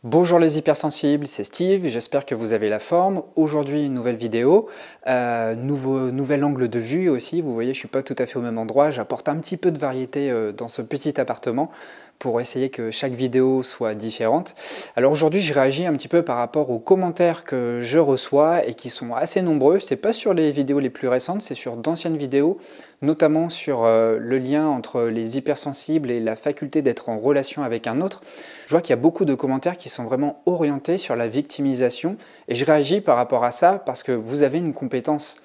Bonjour les hypersensibles, c'est Steve, j'espère que vous avez la forme. Aujourd'hui, une nouvelle vidéo, nouvel angle de vue aussi. Vous voyez, je ne suis pas tout à fait au même endroit. J'apporte un petit peu de variété dans ce petit appartement pour essayer que chaque vidéo soit différente. Alors aujourd'hui, je réagis un petit peu par rapport aux commentaires que je reçois et qui sont assez nombreux. C'est pas sur les vidéos les plus récentes, c'est sur d'anciennes vidéos, notamment sur le lien entre les hypersensibles et la faculté d'être en relation avec un autre. Je vois qu'il y a beaucoup de commentaires qui sont vraiment orientés sur la victimisation et je réagis par rapport à ça parce que vous avez une compétence.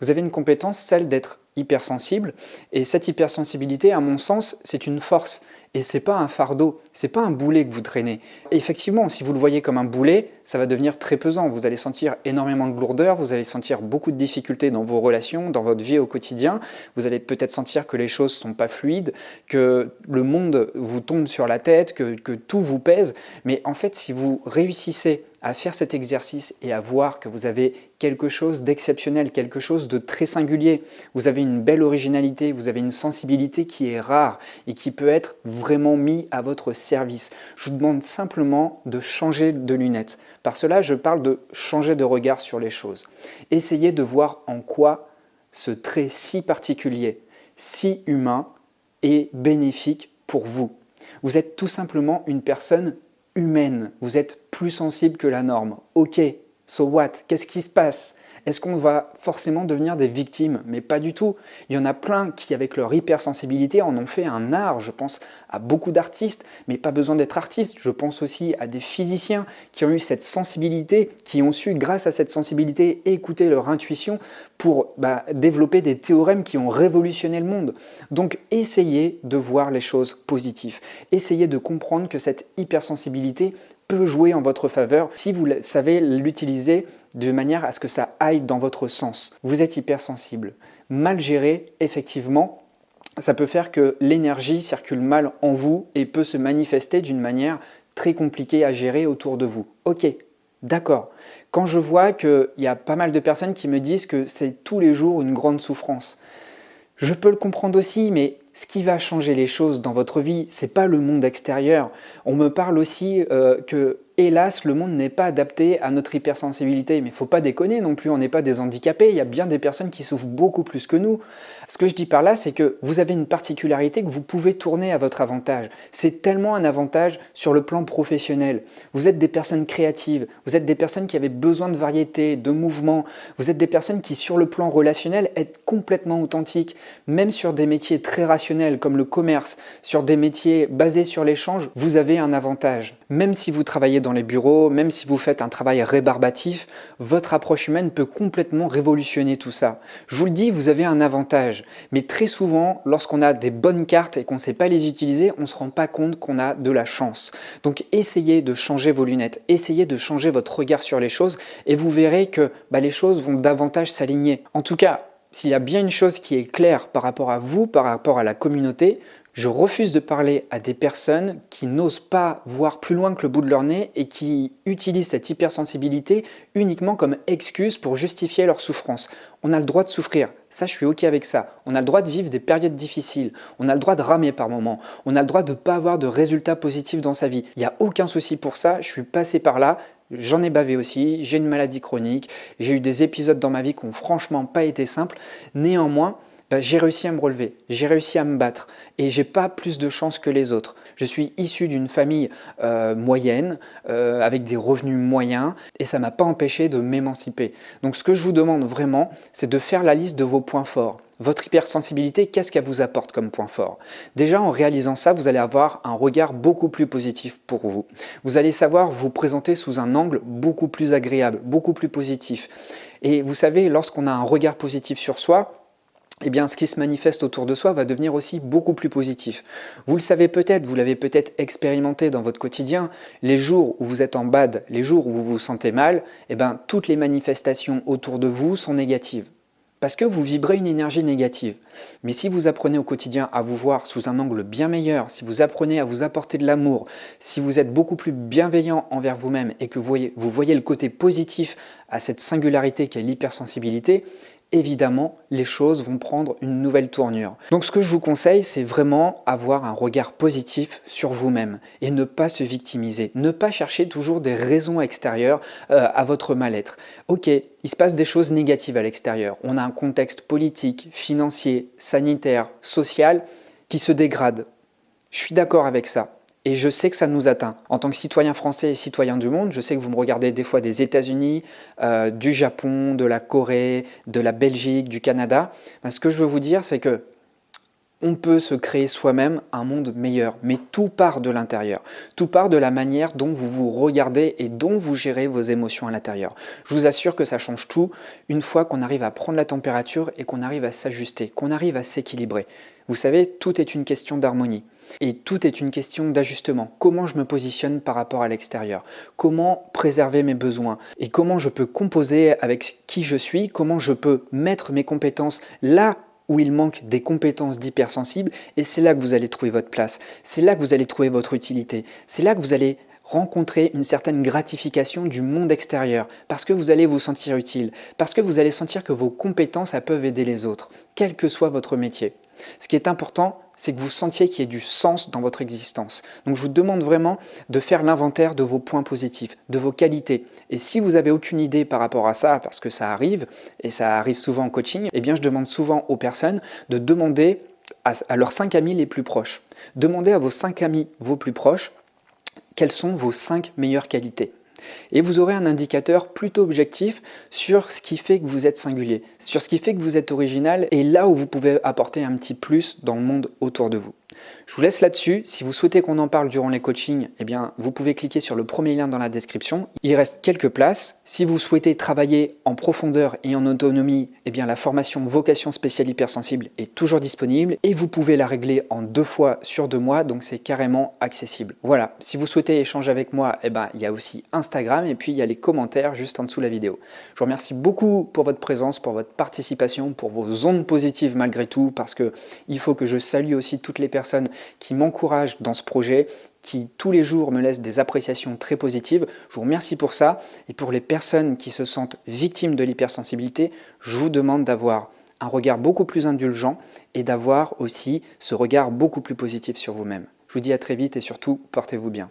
Vous avez une compétence, celle d'être hypersensible, et cette hypersensibilité, à mon sens, c'est une force. Et c'est pas un fardeau, c'est pas un boulet que vous traînez. Effectivement, si vous le voyez comme un boulet, ça va devenir très pesant. Vous allez sentir énormément de lourdeur, vous allez sentir beaucoup de difficultés dans vos relations, dans votre vie au quotidien. Vous allez peut-être sentir que les choses sont pas fluides, que le monde vous tombe sur la tête, que tout vous pèse. Mais en fait, si vous réussissez à faire cet exercice et à voir que vous avez quelque chose d'exceptionnel, quelque chose de très singulier, vous avez une belle originalité, vous avez une sensibilité qui est rare et qui peut être vraiment mis à votre service. Je vous demande simplement de changer de lunettes. Par cela, je parle de changer de regard sur les choses. Essayez de voir en quoi ce trait si particulier, si humain, est bénéfique pour vous. Vous êtes tout simplement une personne humaine, vous êtes plus sensible que la norme. Ok, so what? Qu'est-ce qui se passe? Est-ce qu'on va forcément devenir des victimes? Mais pas du tout. Il y en a plein qui, avec leur hypersensibilité, en ont fait un art. Je pense à beaucoup d'artistes, mais pas besoin d'être artiste. Je pense aussi à des physiciens qui ont eu cette sensibilité, qui ont su, grâce à cette sensibilité, écouter leur intuition pour développer des théorèmes qui ont révolutionné le monde. Donc, essayez de voir les choses positives. Essayez de comprendre que cette hypersensibilité peut jouer en votre faveur si vous savez l'utiliser de manière à ce que ça aille dans votre sens. Vous êtes hypersensible. Mal géré, effectivement, ça peut faire que l'énergie circule mal en vous et peut se manifester d'une manière très compliquée à gérer autour de vous. Ok, d'accord. Quand je vois qu'il y a pas mal de personnes qui me disent que c'est tous les jours une grande souffrance, je peux le comprendre aussi, mais ce qui va changer les choses dans votre vie, c'est pas le monde extérieur. On me parle aussi que, hélas, le monde n'est pas adapté à notre hypersensibilité. Mais il ne faut pas déconner non plus, on n'est pas des handicapés. Il y a bien des personnes qui souffrent beaucoup plus que nous. Ce que je dis par là, c'est que vous avez une particularité que vous pouvez tourner à votre avantage. C'est tellement un avantage sur le plan professionnel. Vous êtes des personnes créatives, vous êtes des personnes qui avaient besoin de variété, de mouvement. Vous êtes des personnes qui, sur le plan relationnel, êtes complètement authentiques. Même sur des métiers très rationnels comme le commerce, sur des métiers basés sur l'échange, vous avez un avantage. Même si vous travaillez dans les bureaux, même si vous faites un travail rébarbatif, votre approche humaine peut complètement révolutionner tout ça. Je vous le dis, vous avez un avantage. Mais très souvent, lorsqu'on a des bonnes cartes et qu'on ne sait pas les utiliser, on ne se rend pas compte qu'on a de la chance. Donc essayez de changer vos lunettes, essayez de changer votre regard sur les choses et vous verrez que les choses vont davantage s'aligner. En tout cas, s'il y a bien une chose qui est claire par rapport à vous, par rapport à la communauté, je refuse de parler à des personnes qui n'osent pas voir plus loin que le bout de leur nez et qui utilisent cette hypersensibilité uniquement comme excuse pour justifier leur souffrance. On a le droit de souffrir, ça je suis ok avec ça. On a le droit de vivre des périodes difficiles, on a le droit de ramer par moments, on a le droit de ne pas avoir de résultats positifs dans sa vie. Il n'y a aucun souci pour ça, je suis passé par là. J'en ai bavé aussi, j'ai une maladie chronique, j'ai eu des épisodes dans ma vie qui n'ont franchement pas été simples. Néanmoins, j'ai réussi à me relever, j'ai réussi à me battre et j'ai pas plus de chance que les autres. Je suis issu d'une famille moyenne, avec des revenus moyens et ça m'a pas empêché de m'émanciper. Donc ce que je vous demande vraiment, c'est de faire la liste de vos points forts. Votre hypersensibilité, qu'est-ce qu'elle vous apporte comme point fort? Déjà, en réalisant ça, vous allez avoir un regard beaucoup plus positif pour vous. Vous allez savoir vous présenter sous un angle beaucoup plus agréable, beaucoup plus positif. Et vous savez, lorsqu'on a un regard positif sur soi, eh bien, ce qui se manifeste autour de soi va devenir aussi beaucoup plus positif. Vous le savez peut-être, vous l'avez peut-être expérimenté dans votre quotidien, les jours où vous êtes en bad, les jours où vous vous sentez mal, eh bien, toutes les manifestations autour de vous sont négatives. Parce que vous vibrez une énergie négative. Mais si vous apprenez au quotidien à vous voir sous un angle bien meilleur, si vous apprenez à vous apporter de l'amour, si vous êtes beaucoup plus bienveillant envers vous-même et que vous voyez le côté positif à cette singularité qu'est l'hypersensibilité, évidemment, les choses vont prendre une nouvelle tournure. Donc ce que je vous conseille, c'est vraiment avoir un regard positif sur vous-même et ne pas se victimiser. Ne pas chercher toujours des raisons extérieures à votre mal-être. Ok, il se passe des choses négatives à l'extérieur. On a un contexte politique, financier, sanitaire, social qui se dégrade. Je suis d'accord avec ça. Et je sais que ça nous atteint. En tant que citoyen français et citoyen du monde, je sais que vous me regardez des fois des États-Unis, du Japon, de la Corée, de la Belgique, du Canada. Ben, ce que je veux vous dire, c'est que on peut se créer soi-même un monde meilleur, mais tout part de l'intérieur. Tout part de la manière dont vous vous regardez et dont vous gérez vos émotions à l'intérieur. Je vous assure que ça change tout une fois qu'on arrive à prendre la température et qu'on arrive à s'ajuster, qu'on arrive à s'équilibrer. Vous savez, tout est une question d'harmonie. Et tout est une question d'ajustement. Comment je me positionne par rapport à l'extérieur? Comment préserver mes besoins? Et comment je peux composer avec qui je suis? Comment je peux mettre mes compétences là où il manque des compétences d'hypersensible? Et c'est là que vous allez trouver votre place. C'est là que vous allez trouver votre utilité. C'est là que vous allez rencontrer une certaine gratification du monde extérieur, parce que vous allez vous sentir utile, parce que vous allez sentir que vos compétences peuvent aider les autres, quel que soit votre métier. Ce qui est important, c'est que vous sentiez qu'il y ait du sens dans votre existence. Donc je vous demande vraiment de faire l'inventaire de vos points positifs, de vos qualités. Et si vous n'avez aucune idée par rapport à ça, parce que ça arrive, et ça arrive souvent en coaching, eh bien je demande souvent aux personnes de demander à leurs 5 amis les plus proches. Demandez à vos 5 amis vos plus proches quelles sont vos 5 meilleures qualités. Et vous aurez un indicateur plutôt objectif sur ce qui fait que vous êtes singulier, sur ce qui fait que vous êtes original et là où vous pouvez apporter un petit plus dans le monde autour de vous. Je vous laisse là-dessus. Si vous souhaitez qu'on en parle durant les coachings, eh bien, vous pouvez cliquer sur le premier lien dans la description. Il reste quelques places. Si vous souhaitez travailler en profondeur et en autonomie, eh bien, la formation Vocation Spéciale Hypersensible est toujours disponible et vous pouvez la régler en 2 fois sur 2 mois, donc c'est carrément accessible. Voilà, si vous souhaitez échanger avec moi, eh ben, il y a aussi Instagram et puis il y a les commentaires juste en dessous de la vidéo. Je vous remercie beaucoup pour votre présence, pour votre participation, pour vos ondes positives malgré tout, parce qu'il faut que je salue aussi toutes les personnes qui m'encouragent dans ce projet, qui tous les jours me laissent des appréciations très positives. Je vous remercie pour ça. Et pour les personnes qui se sentent victimes de l'hypersensibilité, je vous demande d'avoir un regard beaucoup plus indulgent et d'avoir aussi ce regard beaucoup plus positif sur vous-même. Je vous dis à très vite et surtout, portez-vous bien.